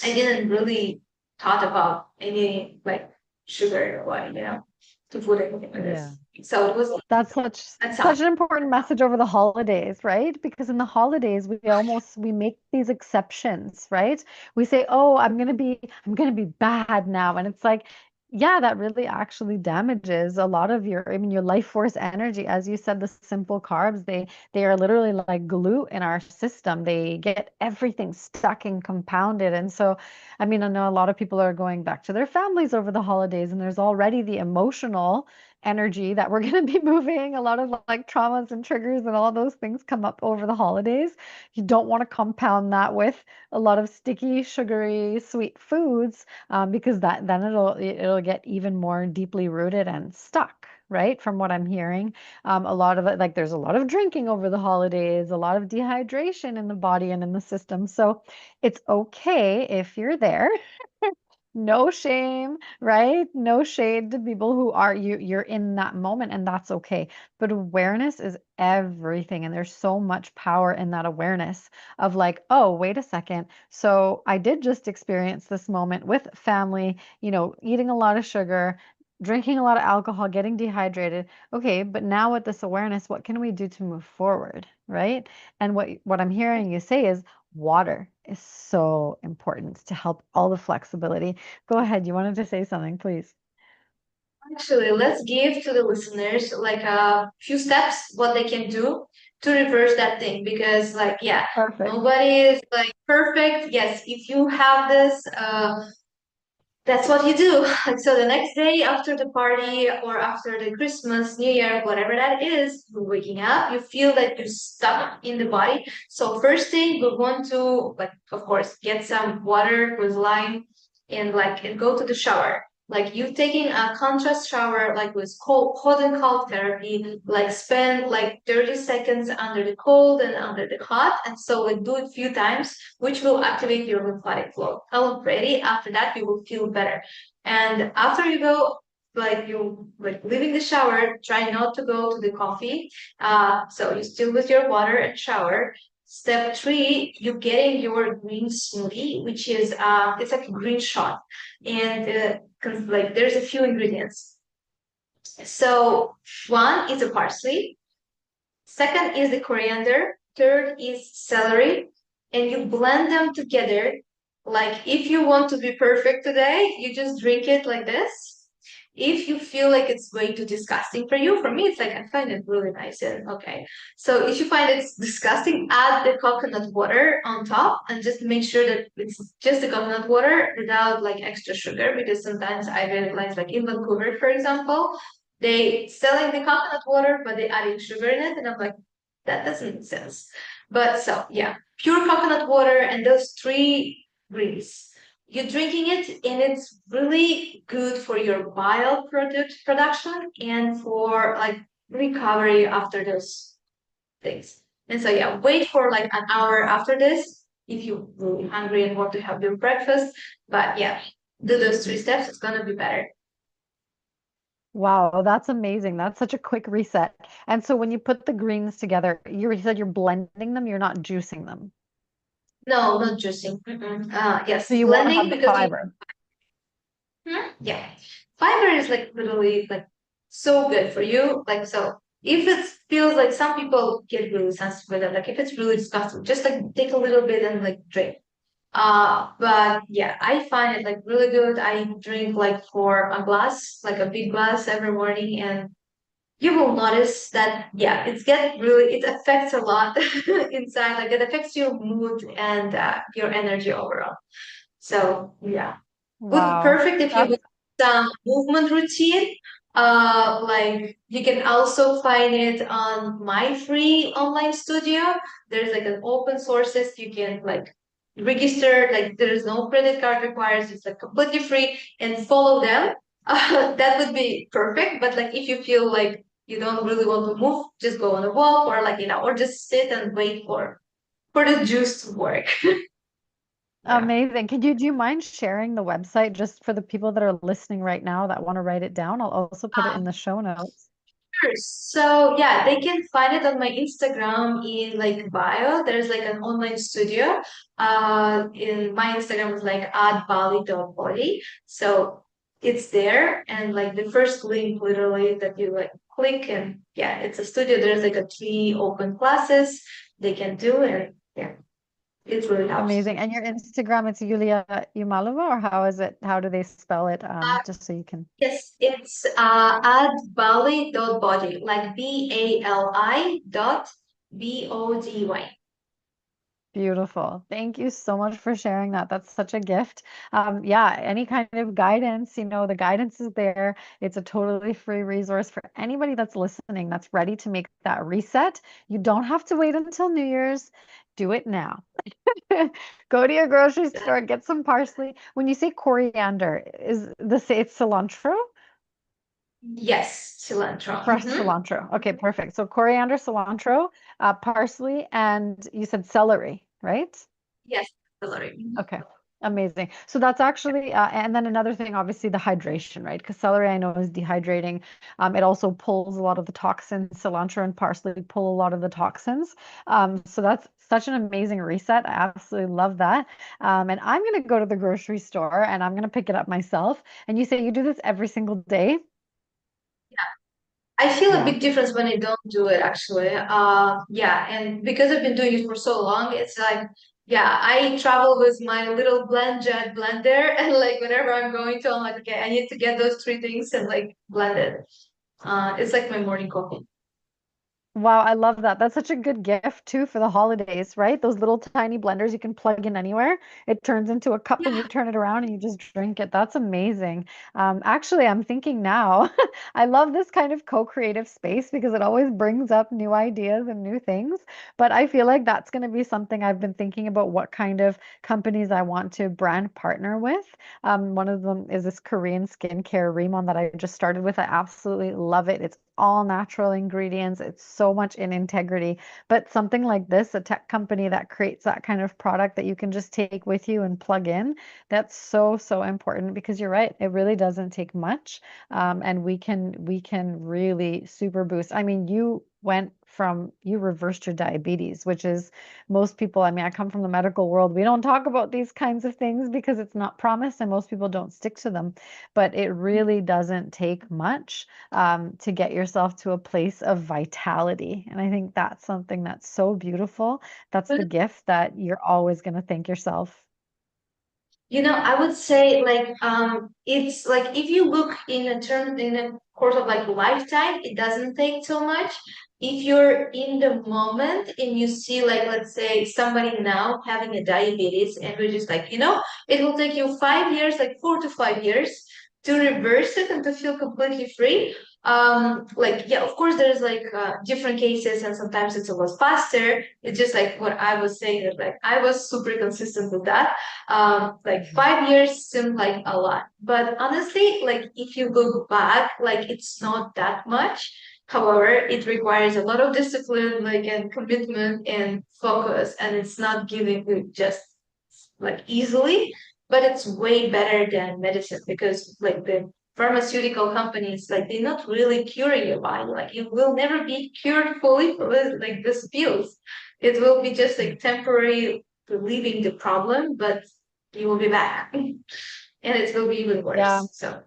I didn't really thought about any like sugar or to put anything like Yeah. this. So it was That's such that's an important message over the holidays, right? Because in the holidays we make these exceptions, right? We say, "Oh, I'm gonna be bad now." And it's like, yeah, that really actually damages a lot of your, I mean, your life force energy. As you said, the simple carbs, they are literally like glue in our system. They get everything stuck and compounded. And so, I mean, I know a lot of people are going back to their families over the holidays, and there's already the emotional energy that we're going to be moving. A lot of like traumas and triggers and all those things come up over the holidays. You don't want to compound that with a lot of sticky, sugary, sweet foods, because that then it'll get even more deeply rooted and stuck. Right, from what I'm hearing, a lot of it, like there's a lot of drinking over the holidays, a lot of dehydration in the body and in the system. So it's okay if you're there. No shame, right? No shade to people who are you're in that moment, and that's okay. But awareness is everything, and there's so much power in that awareness of like, oh, wait a second. So I did just experience this moment with family, eating a lot of sugar, drinking a lot of alcohol, getting dehydrated. Okay, but now with this awareness, what can we do to move forward, right? And what I'm hearing you say is water is so important to help all the flexibility. Go ahead. You wanted to say something, please. actually let's give to the listeners like a few steps what they can do to reverse that thing because like yeah, Perfect. nobody is like perfect. Yes, if you have this that's what you do. Like so the next day after the party or after the Christmas, New Year, whatever that is, you're waking up, you feel that you're stuck in the body. So first thing we want to like of course get some water with lime and go to the shower. Like you taking a contrast shower like with cold hot and cold therapy, like spend like 30 seconds under the cold and under the hot. And so like do it a few times which will activate your lymphatic flow. Already after that, you will feel better. And after you go, like you like leaving the shower, try not to go to the coffee. So you still with your water and shower. Step three, you getting your green smoothie, which is it's like a green shot, and like there's a few ingredients. So one is a parsley, second is the coriander. Third is celery. And you blend them together. Like if you want to be perfect today, you just drink it like this. If you feel like it's way too disgusting for you, for me, it's like I find it really nice and okay. So if you find it's disgusting, add the coconut water on top and just make sure that it's just the coconut water without like extra sugar because sometimes I realize like in Vancouver, for example, they selling the coconut water, but they adding sugar in it, and I'm like, that doesn't make sense. But so yeah, pure coconut water and those three greens. you're drinking it, and it's really good for your bile production and for like recovery after those things. And so yeah, wait for like an hour after this if you're really hungry and want to have your breakfast. But yeah, do those 3 steps, it's gonna be better. Wow, that's amazing. That's such a quick reset. And so when you put the greens together, you said you're blending them, you're not juicing them. No, not juicing. So Yes, you want to blending have the because you fiber. yeah, fiber is like literally like so good for you. Like so, if it feels like some people get really sensitive with it, like if it's really disgusting, just like take a little bit and like drink. But yeah, I find it like really good. I drink like for a glass, like a big glass every morning, and you will notice that yeah, it affects a lot inside. Like it affects your mood and your energy overall. So yeah, would Wow. perfect if you That's would some movement routine. Like you can also find it on my free online studio. There's like an open sources. You can like register. Like there is no credit card required. It's like completely free and follow them. That would be perfect. But like if you feel like you don't really want to move, just go on a walk or like or just sit and wait for the juice to work. Yeah. amazing. Do you mind sharing the website just for the people that are listening right now that want to write it down? I'll also put it in the show notes. Sure. So yeah, they can find it on my Instagram in like bio. There's like an online studio. In my Instagram is like at bali.body. So it's there, and like the first link literally that you like click, and yeah, it's a studio. There's like a 3 open classes they can do, and yeah, it really helps. Amazing. And your Instagram, it's Yulia Yumalova, or how is it? How do they spell it? Just so you can. Yes, it's at bali.body, like BALI dot BODY. Beautiful. Thank you so much for sharing that. That's such a gift. Yeah, any kind of guidance, the guidance is there. It's a totally free resource for anybody that's listening, that's ready to make that reset. You don't have to wait until New Year's. Do it now. Go to your grocery store, get some parsley. When you say coriander, is this it's cilantro? Yes, cilantro. Fresh cilantro. Okay, perfect. So coriander, cilantro, parsley, and you said celery, right? Yes, celery. Okay, amazing. So that's actually, and then another thing, obviously the hydration, right? Because celery I know is dehydrating. It also pulls a lot of the toxins. Cilantro and parsley pull a lot of the toxins. So that's such an amazing reset. I absolutely love that. And I'm going to go to the grocery store and I'm going to pick it up myself. And you say you do this every single day? I feel a Yeah. big difference when I don't do it actually. Yeah, and because I've been doing it for so long, it's like, yeah, I travel with my little blend jet blender, and like whenever I'm going to, I'm like, okay, I need to get those 3 things and like blend it. It's like my morning coffee. Wow, I love that. That's such a good gift too for the holidays, right? Those little tiny blenders you can plug in anywhere. It turns into a cup when you Yeah. turn it around and you just drink it. That's amazing. Actually, I'm thinking now, I love this kind of co-creative space because it always brings up new ideas and new things. But I feel like that's going to be something I've been thinking about what kind of companies I want to brand partner with. One of them is this Korean skincare Remon that I just started with. I absolutely love it. It's all natural ingredients. It's so much in integrity. But something like this, a tech company that creates that kind of product that you can just take with you and plug in, that's so, so important because you're right. It really doesn't take much. And we can really super boost. I mean, you reversed your diabetes, which is most people, I mean, I come from the medical world. We don't talk about these kinds of things because it's not promised and most people don't stick to them. But it really doesn't take much to get yourself to a place of vitality. And I think that's something that's so beautiful. That's the gift that you're always going to thank yourself. I would say like it's like if you look in a course of like lifetime, it doesn't take so much. If you're in the moment and you see like let's say somebody now having a diabetes and we're just like, it will take you 5 years, like 4 to 5 years to reverse it and to feel completely free. Like, yeah, of course there's like different cases and sometimes it's a lot faster. It's just like what I was saying that like I was super consistent with that. Like 5 years seemed like a lot, but honestly, like if you look back, like it's not that much. However, it requires a lot of discipline, like, and commitment and focus, and it's not giving you just like easily, but it's way better than medicine because like the pharmaceutical companies, like they're not really curing your body. Like you will never be cured fully for this, like this pills. It will be just like temporary relieving the problem, but you will be back. And it will be even Yeah. worse. So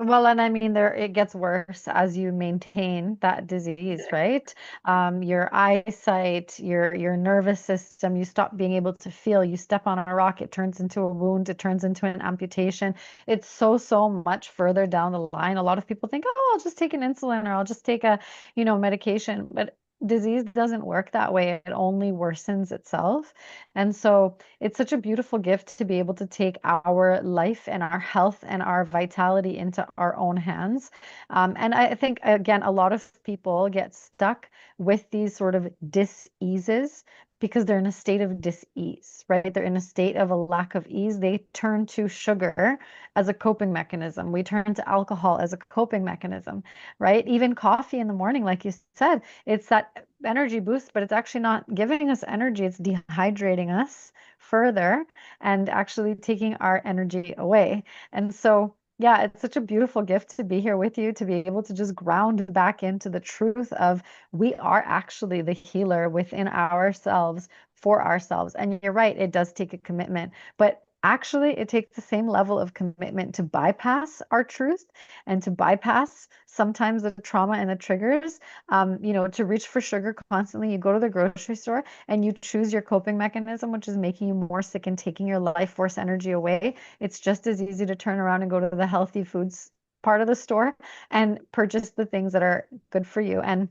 Well, and I mean, there it gets worse as you maintain that disease, right? Your eyesight, your nervous system, you stop being able to feel. You step on a rock, it turns into a wound, it turns into an amputation. It's so much further down the line. A lot of people think, oh, I'll just take an insulin or I'll just take a, medication. But disease doesn't work that way. It only worsens itself. And so it's such a beautiful gift to be able to take our life and our health and our vitality into our own hands. And I think, again, a lot of people get stuck with these sort of diseases because they're in a state of dis-ease, right? They're in a state of a lack of ease. They turn to sugar as a coping mechanism. We turn to alcohol as a coping mechanism, right? Even coffee in the morning, like you said, it's that energy boost, but it's actually not giving us energy. It's dehydrating us further and actually taking our energy away. And so, yeah, it's such a beautiful gift to be here with you, to be able to just ground back into the truth of we are actually the healer within ourselves for ourselves. And you're right, it does take a commitment, but actually it takes the same level of commitment to bypass our truth and to bypass sometimes the trauma and the triggers. To reach for sugar constantly, you go to the grocery store and you choose your coping mechanism, which is making you more sick and taking your life force energy away. It's just as easy to turn around and go to the healthy foods part of the store and purchase the things that are good for you. And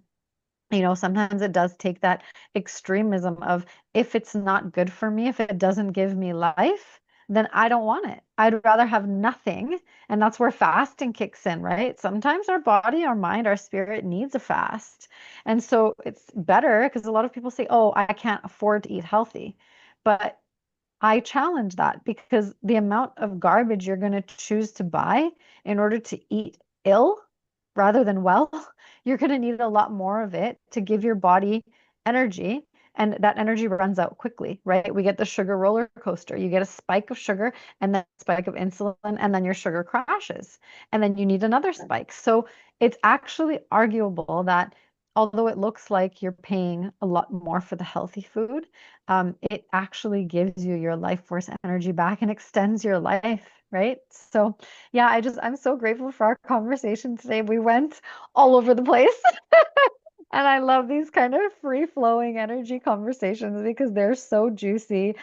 sometimes it does take that extremism of if it's not good for me, if it doesn't give me life, then I don't want it. I'd rather have nothing. And that's where fasting kicks in, right? Sometimes our body, our mind, our spirit needs a fast. And so it's better because a lot of people say, oh, I can't afford to eat healthy. But I challenge that because the amount of garbage you're going to choose to buy in order to eat ill rather than well, you're going to need a lot more of it to give your body energy. And that energy runs out quickly, right? We get the sugar roller coaster. You get a spike of sugar and then a spike of insulin, and then your sugar crashes. And then you need another spike. So it's actually arguable that although it looks like you're paying a lot more for the healthy food, it actually gives you your life force energy back and extends your life, right? So, yeah, I'm so grateful for our conversation today. We went all over the place. And I love these kind of free-flowing energy conversations because they're so juicy.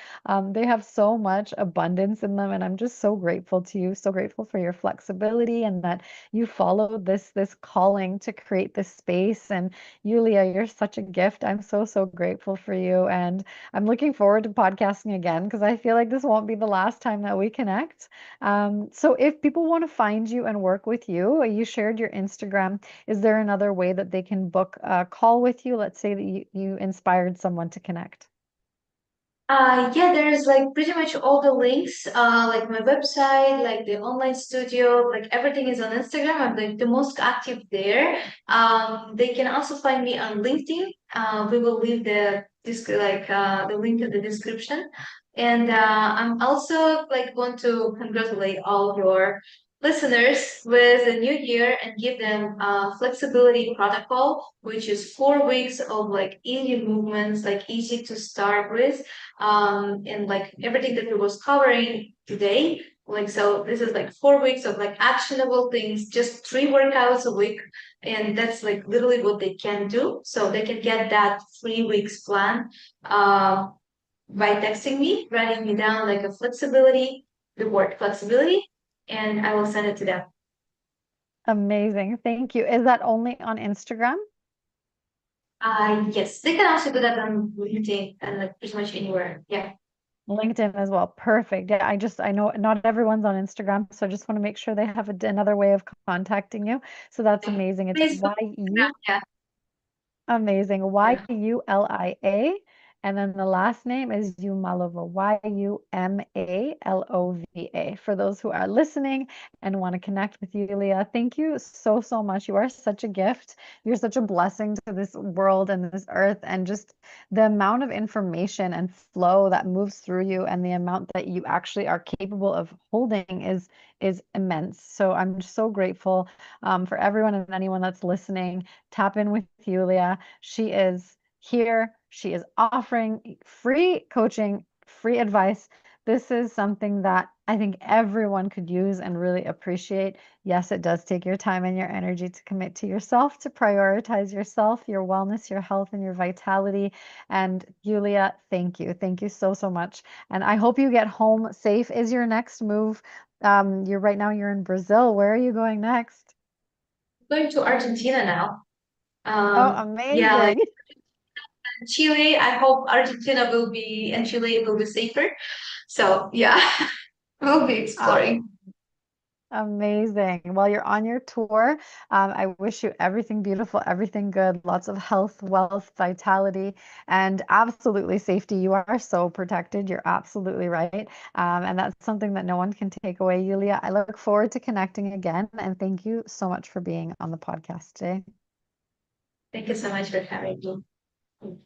They have so much abundance in them, and I'm just so grateful to you, so grateful for your flexibility and that you followed this calling to create this space. And Yulia, you're such a gift. I'm so grateful for you, and I'm looking forward to podcasting again because I feel like this won't be the last time that we connect. So if people want to find you and work with you, you shared your Instagram. Is there another way that they can book a call with you? Let's say that you inspired someone to connect. yeah, there's like pretty much all the links, like my website, like the online studio, like everything is on Instagram. I'm like the most active there. They can also find me on LinkedIn. We will leave the link in the description. And I'm also like want to congratulate all your listeners with the new year and give them a flexibility protocol, which is 4 weeks of like easy movements, like easy to start with, and like everything that we was covering today. Like, so this is like 4 weeks of like actionable things, just 3 workouts a week. And that's like literally what they can do. So they can get that 3 weeks plan uh, by texting me, writing me down like a flexibility, the word flexibility, and I will send it to them. Amazing. Thank you. Is that only on Instagram? Yes, they can also do that on LinkedIn and like pretty much anywhere. Yeah. LinkedIn as well. Perfect. Yeah, I know not everyone's on Instagram, so I just want to make sure they have another way of contacting you. So that's amazing. It's Facebook, Instagram, yeah. Amazing. Yeah. Yulia. And then the last name is Yumalova, Yumalova. For those who are listening and want to connect with Yulia, thank you so, so much. You are such a gift. You're such a blessing to this world and this earth. And just the amount of information and flow that moves through you and the amount that you actually are capable of holding is immense. So I'm so grateful for everyone and anyone that's listening. Tap in with Yulia. She is here. She is offering free coaching, free advice. This is something that I think everyone could use and really appreciate. Yes, it does take your time and your energy to commit to yourself, to prioritize yourself, your wellness, your health, and your vitality. And Yulia, thank you. Thank you so, so much. And I hope you get home safe. Is your next move? You're right now you're in Brazil. Where are you going next? Going to Argentina now. Oh, Yeah, like amazing. Chile. I hope Argentina will be and Chile will be safer. So yeah, we'll be Um, exploring. Amazing. Well, you're on your tour. I wish you everything beautiful, everything good, lots of health, wealth, vitality, and absolutely safety. You are so protected. You're absolutely right. And that's something that no one can take away, Yulia. I look forward to connecting again. And thank you so much for being on the podcast today. Thank you so much for having me.